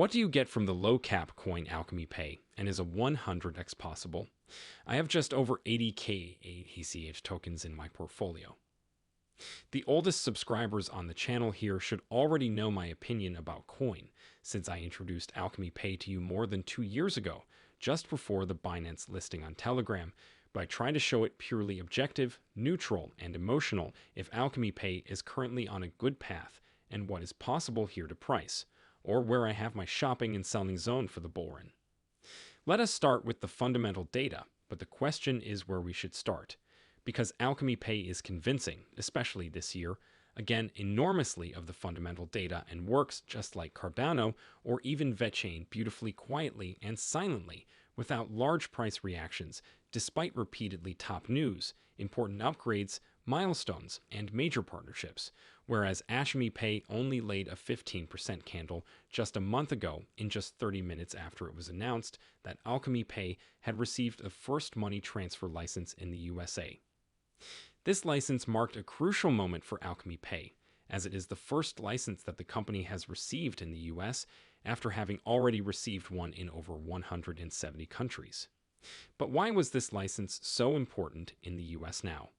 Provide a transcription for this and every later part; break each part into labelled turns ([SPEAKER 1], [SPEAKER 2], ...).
[SPEAKER 1] What do you get from the low-cap coin Alchemy Pay, and is a 100x possible? I have just over 80k ACH tokens in my portfolio. The oldest subscribers on the channel here should already know my opinion about coin, since I introduced Alchemy Pay to you more than 2 years ago, just before the Binance listing on Telegram, but I try to show it purely objective, neutral, and emotional if Alchemy Pay is currently on a good path and what is possible here to price, or where I have my shopping and selling zone for the bull run. Let us start with the fundamental data, but the question is where we should start. Because Alchemy Pay is convincing, especially this year, again, enormously of the fundamental data and works just like Cardano or even VeChain beautifully quietly and silently without large price reactions, despite repeatedly top news, important upgrades, milestones, and major partnerships, whereas Alchemy Pay only laid a 15% candle just a month ago in just 30 minutes after it was announced that Alchemy Pay had received the first money transfer license in the USA. This license marked a crucial moment for Alchemy Pay, as it is the first license that the company has received in the US after having already received one in over 170 countries. But why was this license so important in the US now?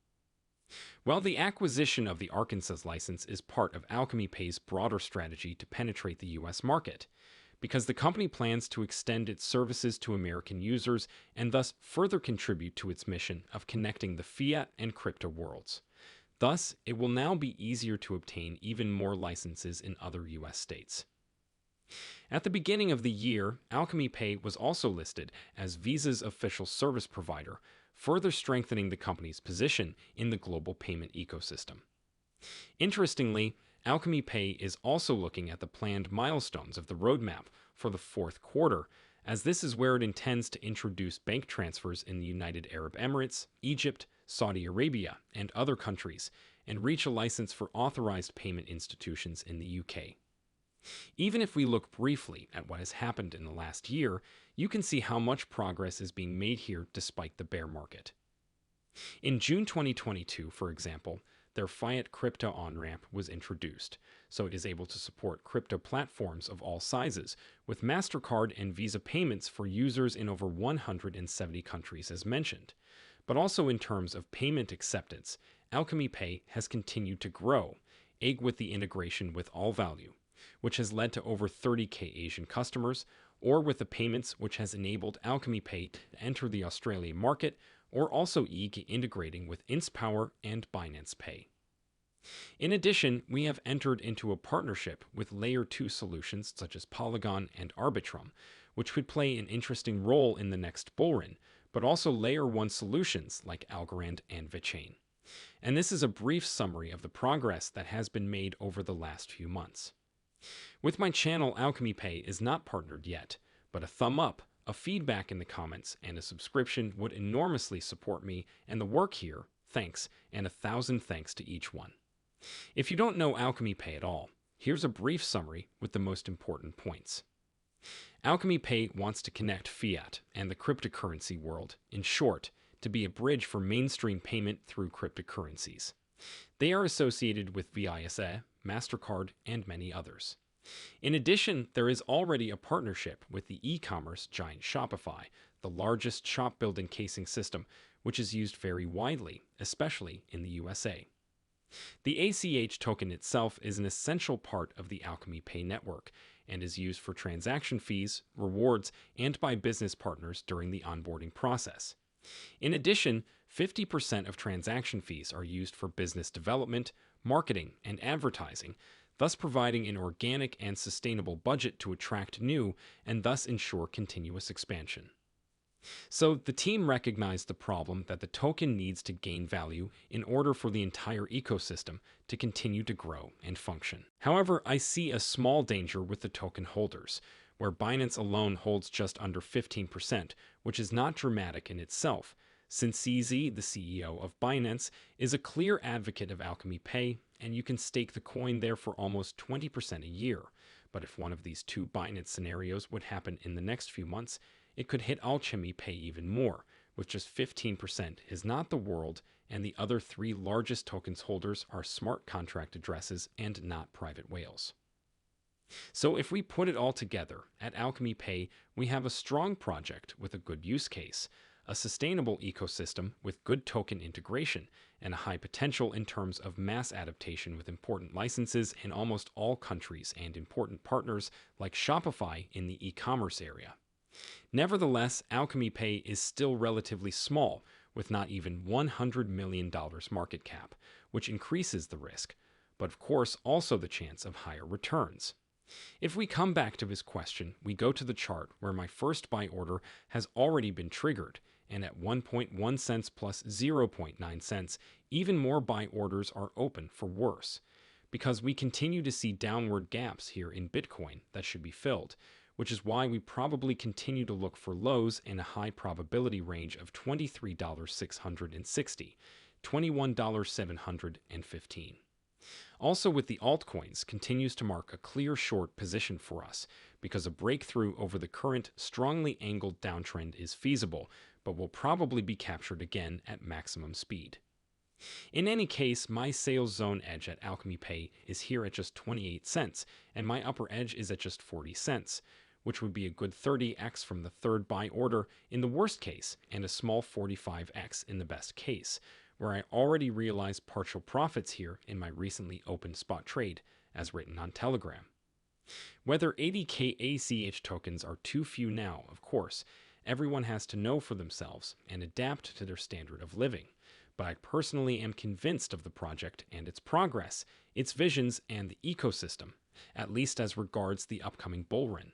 [SPEAKER 1] Well, the acquisition of the Arkansas license is part of Alchemy Pay's broader strategy to penetrate the US market, because the company plans to extend its services to American users and thus further contribute to its mission of connecting the fiat and crypto worlds. Thus, it will now be easier to obtain even more licenses in other US states. At the beginning of the year, Alchemy Pay was also listed as Visa's official service provider, further strengthening the company's position in the global payment ecosystem. Interestingly, Alchemy Pay is also looking at the planned milestones of the roadmap for the fourth quarter, as this is where it intends to introduce bank transfers in the United Arab Emirates, Egypt, Saudi Arabia, and other countries, and reach a license for authorized payment institutions in the UK. Even if we look briefly at what has happened in the last year, you can see how much progress is being made here despite the bear market. In June 2022, for example, their fiat crypto on-ramp was introduced, so it is able to support crypto platforms of all sizes, with MasterCard and Visa payments for users in over 170 countries as mentioned. But also in terms of payment acceptance, Alchemy Pay has continued to grow, with the integration with All Value, which has led to over 30k Asian customers, or with the payments which has enabled Alchemy Pay to enter the Australian market, or also integrating with InstPower and Binance Pay. In addition, we have entered into a partnership with Layer 2 solutions such as Polygon and Arbitrum, which could play an interesting role in the next bull run, but also Layer 1 solutions like Algorand and VeChain. And this is a brief summary of the progress that has been made over the last few months. With my channel, Alchemy Pay is not partnered yet, but a thumb up, a feedback in the comments, and a subscription would enormously support me and the work here. Thanks, and 1,000 thanks to each one. If you don't know Alchemy Pay at all, here's a brief summary with the most important points. Alchemy Pay wants to connect fiat and the cryptocurrency world, in short, to be a bridge for mainstream payment through cryptocurrencies. They are associated with Visa, MasterCard, and many others. In addition, there is already a partnership with the e-commerce giant Shopify, the largest shop-building casing system, which is used very widely, especially in the USA. The ACH token itself is an essential part of the Alchemy Pay network and is used for transaction fees, rewards, and by business partners during the onboarding process. In addition, 50% of transaction fees are used for business development, marketing, and advertising, thus providing an organic and sustainable budget to attract new and thus ensure continuous expansion. So the team recognized the problem that the token needs to gain value in order for the entire ecosystem to continue to grow and function. However, I see a small danger with the token holders, where Binance alone holds just under 15%, which is not dramatic in itself, since CZ, the CEO of Binance, is a clear advocate of Alchemy Pay, and you can stake the coin there for almost 20% a year. But if one of these two Binance scenarios would happen in the next few months, it could hit Alchemy Pay even more, with just 15% is not the world, and the other three largest tokens holders are smart contract addresses and not private whales. So if we put it all together, at Alchemy Pay, we have a strong project with a good use case, a sustainable ecosystem with good token integration, and a high potential in terms of mass adaptation with important licenses in almost all countries and important partners like Shopify in the e-commerce area. Nevertheless, Alchemy Pay is still relatively small, with not even $100 million market cap, which increases the risk, but of course also the chance of higher returns. If we come back to this question, we go to the chart where my first buy order has already been triggered, and at 1.1 cents plus 0.9 cents, even more buy orders are open for worse, because we continue to see downward gaps here in Bitcoin that should be filled, which is why we probably continue to look for lows in a high probability range of $23.660, $21.715. Also, with the altcoins, continues to mark a clear short position for us because a breakthrough over the current strongly angled downtrend is feasible, but will probably be captured again at maximum speed. In any case, my sales zone edge at Alchemy Pay is here at just 28 cents, and my upper edge is at just 40 cents, which would be a good 30x from the third buy order in the worst case, and a small 45x in the best case, where I already realized partial profits here in my recently opened spot trade, as written on Telegram. Whether 80k ACH tokens are too few now, of course, everyone has to know for themselves and adapt to their standard of living. But I personally am convinced of the project and its progress, its visions, and the ecosystem, at least as regards the upcoming bull run.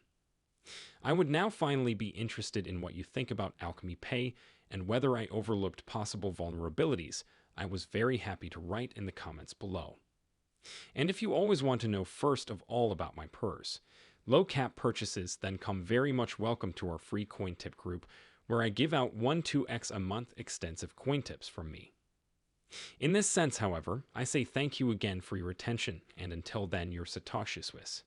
[SPEAKER 1] I would now finally be interested in what you think about Alchemy Pay and whether I overlooked possible vulnerabilities. I was very happy to write in the comments below. And if you always want to know first of all about my purse, low cap purchases then come very much welcome to our free coin tip group, where I give out 1-2x a month extensive coin tips from me. In this sense, however, I say thank you again for your attention, and until then, your Satoshi Swiss.